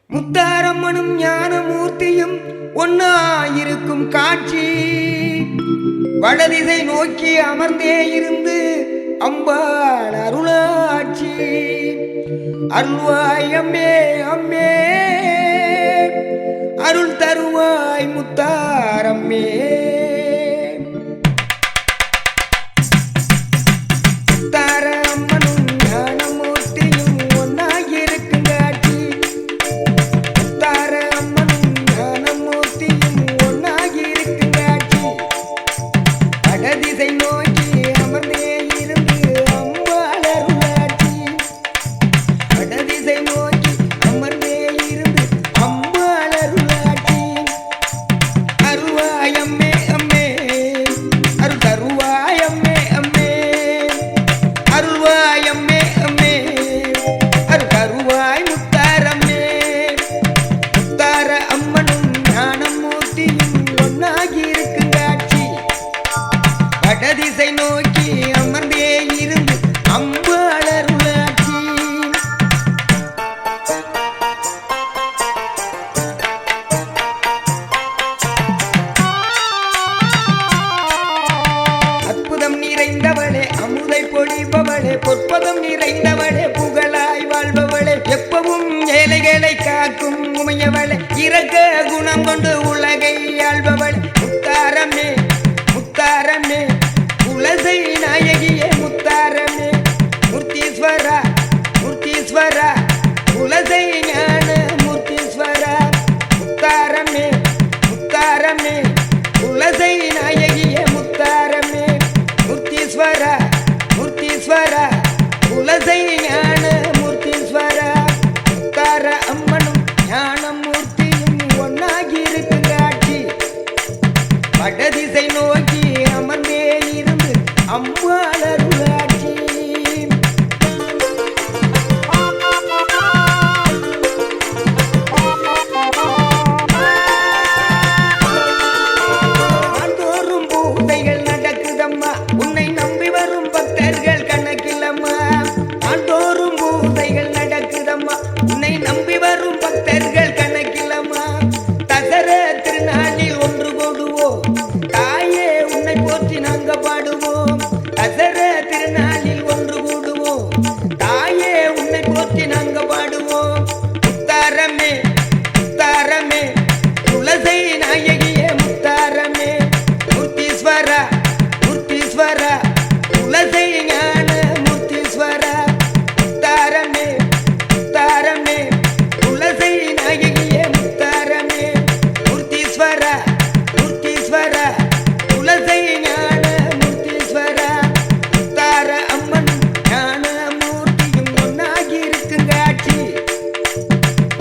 முத்தாரம்மனும் ஞானமூர்த்தியும் ஒன்னாயிருக்கும் காட்சி. வடதிசை நோக்கி அமர்ந்தே இருந்து அம்பாள் அருளாட்சி. அருள்வாய் அம்மே அம்மே, அருள் தருவாய் முத்தாரம்மே. வடதிசை நோக்கி அமர்ந்தே இருந்து அம்பாள் அருளாட்சி. அற்புதம் நிறைந்தவளே, அமுதை பொழிபவளே, பொற்பதம் நிறைந்தவளே, புகழாய் வாழ்பவளே, எப்பவும் ஏழைகளை காக்கும் உமையவளே, இரக்க குணம் கொண்டு உலகை ஆள்பவளே, முத்தாரம்மே முத்தாரம்மே, குலசை நாயகியே முத்தாரம்மே, மூர்த்தீஸ்வரா மூர்த்தீஸ்வரா, குலசை ஞான மூர்த்தீஸ்வரா, முத்தாரம்மே முத்தாரம்மே, குலசை நாயகியே முத்தாரம்மே, மூர்த்தீஸ்வரா மூர்த்தீஸ்வரா, குலசை ஞான மூர்த்தீஸ்வரா. முத்தார அம்மனும் ஞான மூர்த்தியும் ஒன்னாகி இருக்கு காட்சி. வடதிசை நோக்கி அமர்ந்தே இருந்து அம்பாள் அருளாட்சி. ஆண்டோறும் பூஜைகள் நடக்குதம்மா, உன்னை நம்பி வரும் பக்தர்கள் கணக்கில்லம்மா. ஆண்டோறும் பூஜைகள் நடக்குதம்மா, உன்னை நம்பி வரும் பக்தர்கள் கணக்கில்லம்மா. தசர திருநாளில் ஒன்று கொடுவோம் தாயே, உன்னை போற்றி நாங்க பாடுவோம். தசர திருநாளில் ஒன்று கூடுவோம் தாயே, உன்னை போற்றி நாங்க பாடுவோம். முத்தாரம்மே முத்தாரம்மே, குலசை நாயகியே முத்தாரம்மே, மூர்த்தீஸ்வரா மூர்த்தீஸ்வரா, குலசை ஞான மூர்த்தீஸ்வரா. முத்தாரம்மே முத்தாரம்மே, குலசை நாயகியே முத்தாரம்மே, மூர்த்தீஸ்வரா மூர்த்தீஸ்வரா, குலசை ஞான மூர்த்தீஸ்வரா. முத்தார அம்மன் ஞான மூர்த்தியும் ஒன்னாகி இருக்கும் காட்சி.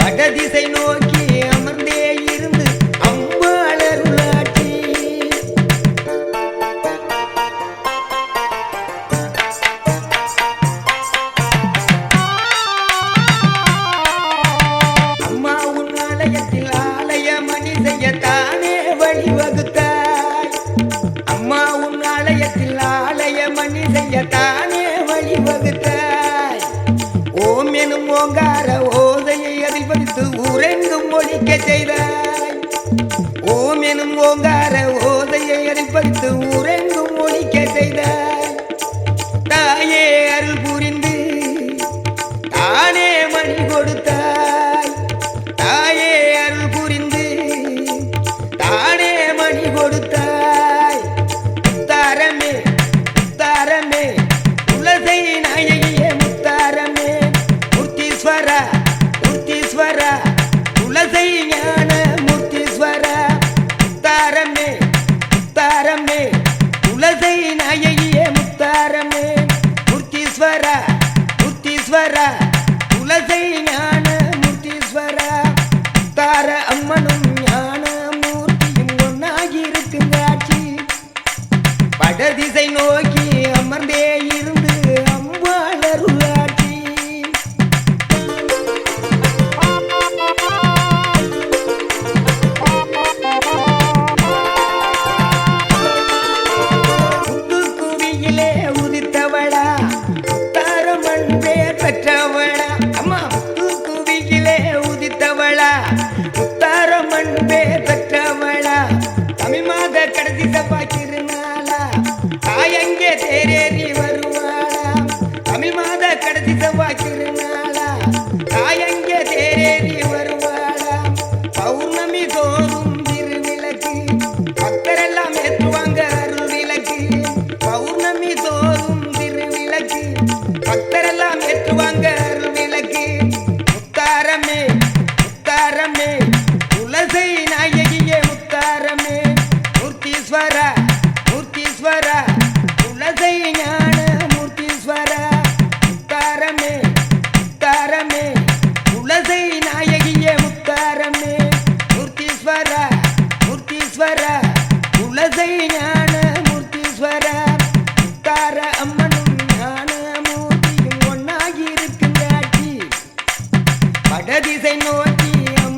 வடதிசை நோக்கி அமர்ந்தே இருந்து அம்பாள் அருளாட்சி. அம்மா உன் ஆலயத்தில் ஆலய மணி செய்யத்தானே வழிவகுத்தாய். அம்மா உன் ஆலயத்தில் ஆலய மணி செய்யத்தானே வழிவகுத்தாய். ஓம் எனும் ஓங்கார ஓதையை அதிபதித்து ஊரெங்கும் ஒழிக்க செய்தாய். ஓம் எனும் ஓங்கார ஓதையை அதிபதித்து ஊரெங்கும் ஒழிக்க செய்தாய். தாயே அருள் புரிந்து தானே மணி கொடுத்தாய். தாயே அருள் புரிந்து தானே மணி கொடுத்தாய். முத்தாரம்மே முத்தாரம்மே, குலசை நாயகியே முத்தாரம்மே, மூர்த்தீஸ்வரா மூர்த்தீஸ்வரா, குலசை ஞான மூர்த்தீஸ்வரா. முத்தாரம்மே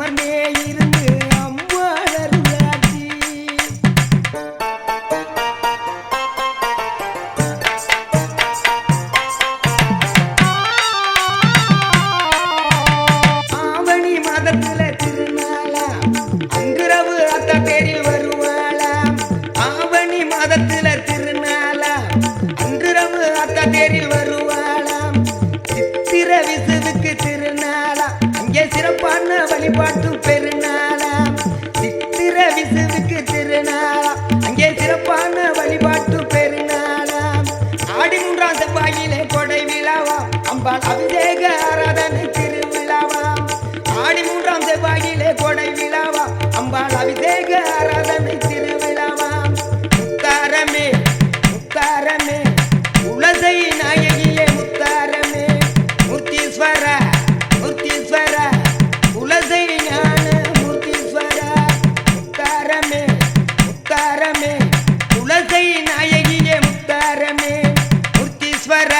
அமர்ந்தே இருந்து அம்பாளருளாட்சி. ஆவணி மாதத்துல திருநாளா அன்றிரவு அத்த தேரில் வருவாளாம். ஆவணி மாதத்துல திருநாளா அன்றிரவு அத்த தேரில் வருவாளாம். சித்திர விசுவுக்கு திருநாளா அங்கே சிறப்பான வழிபாட்டு பெருநாளாம். சித்திர விசுவுக்கு திருநாளா அங்கே சிறப்பான வழிபாட்டு பெருநாளாம். ஆடி 3ஆம் செவ்வாயிலே கொடை விழாவா அம்பாள் அபிஷேக ஆராதனை திருவிழாவாம். ஆடி 3ஆம் செவ்வாயிலே கொடை விழாவா அம்பாள் அபிஷேக ஆராதனை திருவிழாவாம். முத்தாரமே முத்தாரமே உலசை நாயகியே முத்தாரமே மூர்த்தீஸ்வர மூர்த்தீஸ்வர உலசை ஞான மூர்த்தீஸ்வர. முத்தாரமே முத்தாரமே உலசை நாயகியே முத்தாரமே மூர்த்தீஸ்வர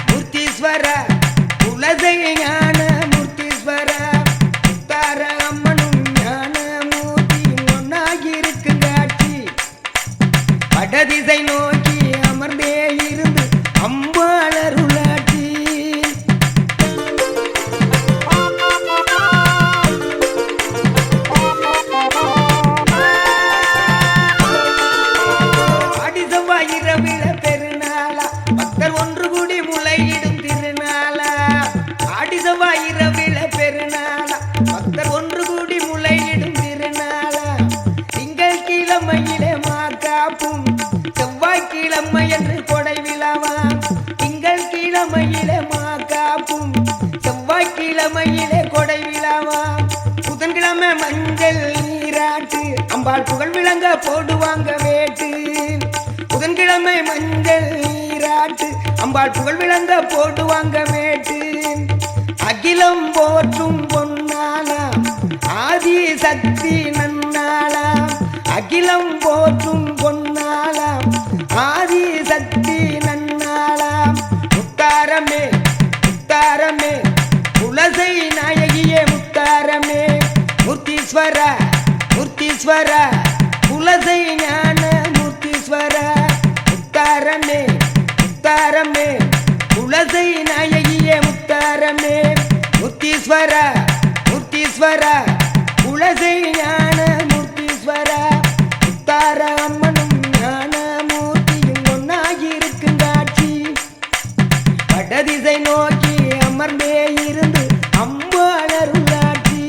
மூர்த்தீஸ்வர உலசை ஞான மூர்த்தீஸ்வர. முத்தார அம்மனும் ஞான மூர்த்தி ஒன்னாகி இருக்கு காட்சி. வடதிசை நோக்கி அமர்ந்தே இருந்து அம்பாளருளாட்சி. ஆடி செவ்வாய் இரவில பெருநாளா பக்தர் ஒன்று கூடி முளையிடும் திருநாளா. ஆடி செவ்வாய் இரவில பெருநாளா பக்தர் ஒன்று கூடி முளையிடும் திருநாளா. திங்கள் கிழமையிலே மாக்காப்பும் செவ்வாய் கிழமை என்று கொடை விழாவாம். திங்கள் கிழமையிலே மாக்காப்பும் செவ்வாய் கிழமையிலே கொடை விழாவாம். புதன்கிழமை மஞ்சள் நீராட்டு அம்பாள் புகழ் விளங்க போடுவாங்க வேட்டு. புதன்கிழமை மஞ்சள் நீராட்டு அம்பாள் புகழ் விளங்க போடுவாங்க வேட்டு. அகிலம் போற்றும் பொன்னாளாம் ஆதி சக்தி நன்னாளாம். அகிலம் போற்றும் பொன்னாளாம் ஆதி சக்தி நன்னாளாம். முத்தாரமே முத்தாரமே உலசை நாயகியே முத்தாரமே மூர்த்தீஸ்வர மூர்த்தீஸ்வர உலசை ஞான மூர்த்தீஸ்வர. முத்தாரமே முத்தாரமே உலசை நாயகியே முத்தாரமே மூர்த்தீஸ்வர மூர்த்தீஸ்வர உலசை ஞான மூர்த்தீஸ்வர. முத்தார அம்மனும் ஞான மூர்த்தியும் ஒன்னாகி இருக்கும் காட்சி. வடதிசை நோக்கி அமர்ந்தே இருந்து அம்பாளருளாட்சி.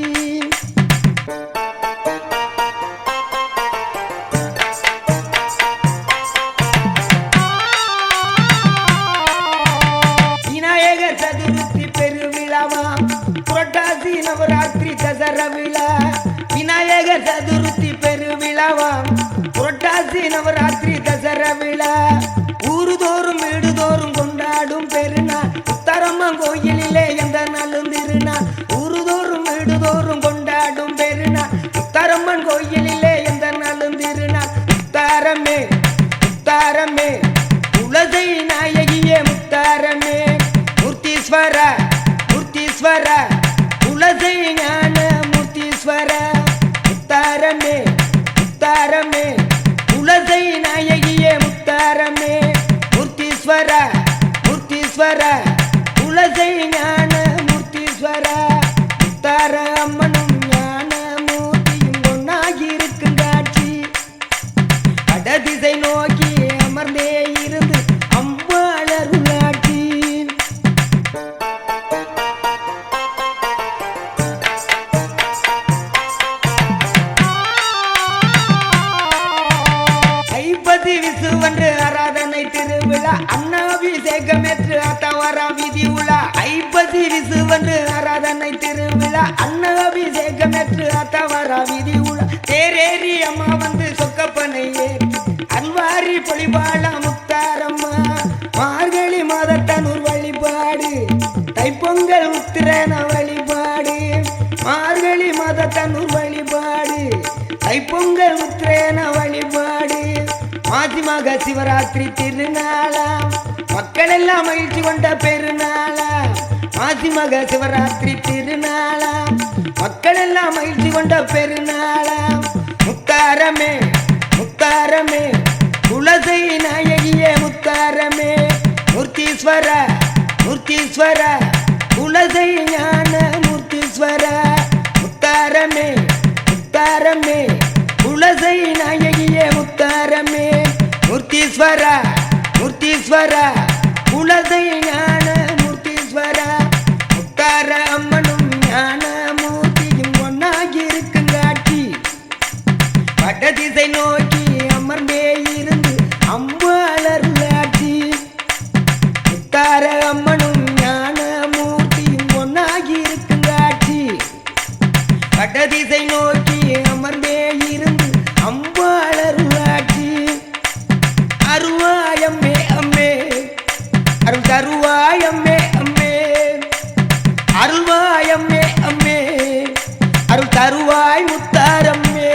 விநாயகர் சதுர்த்தி பெருவிழாவாம் புரட்டாசி நவராத்திரி தசர விழா. விநாயகர் சதுர்த்தி பெருவிழாவாம் புரட்டாசி நவராத்திரி தசர விழா. ஊருதோறும் வீடுதோறும் கொண்டாடும் பெருநாள் முத்தாரம்மன் கோயிலிலே எந்த நாளும் திருநாள். ஊருதோறும் வீடுதோறும் கொண்டாடும் பெருநாள் முத்தாரம்மன் கோயிலிலே எந்த நாளும் திருநாள். முத்தாரமே முத்தாரமே உலசை நாயகியே முத்தாரமே மூர்த்தீஸ்வர மூர்த்தீஸ்வர உலசை ஞான மூர்த்தீஸ்வர. முத்தாரமே முத்தாரமே உலசை நாயகியே முத்தாரமே மூர்த்தீஸ்வர மூர்த்தீஸ்வர உலசை ஞான மூர்த்தீஸ்வர. முத்தார அம்மனும் ஞான மூர்த்தியும் ஒன்னாகி இருக்கும் காட்சி. வடதிசை நோக்கி அமர்ந்தே இருந்து அம்பாளருளாட்சி. ஐப்பசி விசுவன்று ஆராதனை திருவிழா அன்னாபிஷேகமேற்று அத்தவரா விதி உலா. ஐப்பசி விசுவன்று ஆராதனை திருவிழா அன்னாபிஷேகமேற்று அத்தவரா விதி உலா. தேரேறி அம்மா வந்து சொக்கப்பனை ஏறி அன்வாரி பொலிபாளா முத்தாரம்மா. மார்கழி மாதத்தனூர் வழிபாடு தைப்பொங்கல் உத்திரன வழிபாடு. மார்கழி மாதத்தனூர் வழிபாடு தைப்பொங்கல் உத்திரன வழிபாடு. மாசி மக சிவராத்திரி திருநாளாம் மக்கள் எல்லாம் மகிழ்ச்சி கொண்ட பெருநாளாம். மாசி மக சிவராத்திரி திருநாளாம் மக்கள் எல்லாம் மகிழ்ச்சி கொண்ட பெருநாளாம் முத்தாரமே முத்தாரமே குலசை நாயகியே முத்தாரமே மூர்த்தீஸ்வர மூர்த்தீஸ்வர குலசை ஞான மூர்த்தீஸ்வர முத்தாரமே முத்தாரமே குலசை நாயகியே முத்தாரமே மூர்த்தீஸ்வர மூர்த்தீஸ்வர குலசை ஞான மூர்த்தீஸ்வர முத்தார அம்மனும் ஞான மூர்த்தியும் ஒன்னாகி இருக்குங்காட்சி வடதிசை நோக்கி அமர்ந்தே இருந்து அம்பாளர்காட்சி முத்தார அம்மனும் ஞான மூர்த்தியும் ஒன்னாகி இருக்குங்காட்சி வடதிசை நோக்கி அமர்ந்தே இருந்து அம்பாளர்காட்சி அருவாயம்மே அம்மே அருள் தருவாயம்மே அம்மே அருள்வாயம்மே அம்மே அருள் தருவாய் முத்தாரம்மே